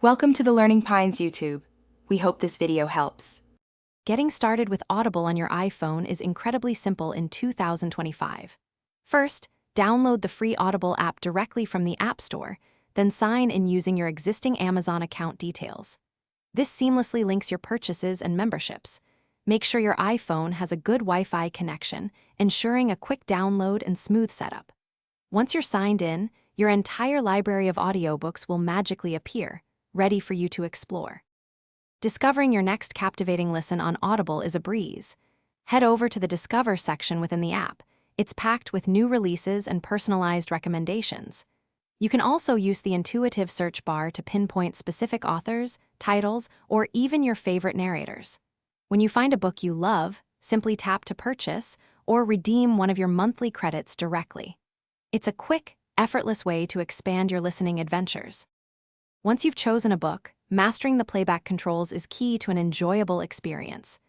Welcome to the Learning Pines YouTube. We hope this video helps. Getting started with Audible on your iPhone is incredibly simple in 2025. First, download the free Audible app directly from the App Store, then sign in using your existing Amazon account details. This seamlessly links your purchases and memberships. Make sure your iPhone has a good Wi-Fi connection, ensuring a quick download and smooth setup. Once you're signed in, your entire library of audiobooks will magically appear, ready for you to explore. Discovering your next captivating listen on Audible is a breeze. Head over to the Discover section within the app. It's packed with new releases and personalized recommendations. You can also use the intuitive search bar to pinpoint specific authors, titles, or even your favorite narrators. When you find a book you love, simply tap to purchase or redeem one of your monthly credits directly. It's a quick, effortless way to expand your listening adventures. Once you've chosen a book, mastering the playback controls is key to an enjoyable experience.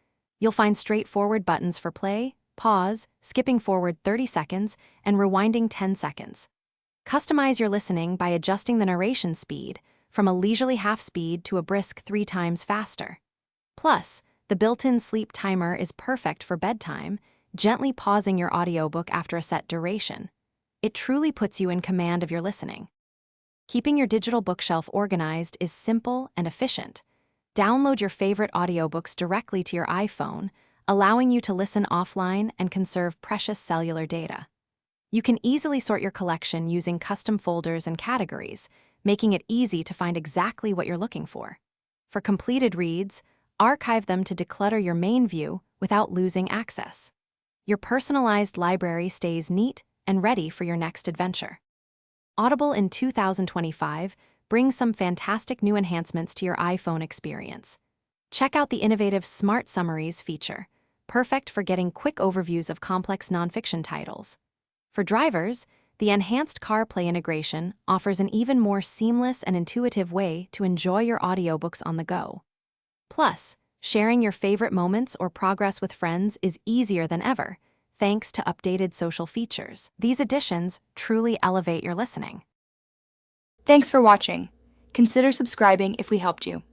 You'll find straightforward buttons for play, pause, skipping forward 30 seconds, and rewinding 10 seconds. Customize your listening by adjusting the narration speed from a leisurely half speed to a brisk 3 times faster. Plus, the built-in sleep timer is perfect for bedtime, gently pausing your audiobook after a set duration. It truly puts you in command of your listening. Keeping your digital bookshelf organized is simple and efficient. Download your favorite audiobooks directly to your iPhone, allowing you to listen offline and conserve precious cellular data. You can easily sort your collection using custom folders and categories, making it easy to find exactly what you're looking for. For completed reads, archive them to declutter your main view without losing access. Your personalized library stays neat and ready for your next adventure. Audible in 2025 brings some fantastic new enhancements to your iPhone experience. Check out the innovative Smart Summaries feature, perfect for getting quick overviews of complex nonfiction titles. For drivers, the enhanced CarPlay integration offers an even more seamless and intuitive way to enjoy your audiobooks on the go. Plus, sharing your favorite moments or progress with friends is easier than ever, thanks to updated social features. These additions truly elevate your listening. Thanks for watching. Consider subscribing if we helped you.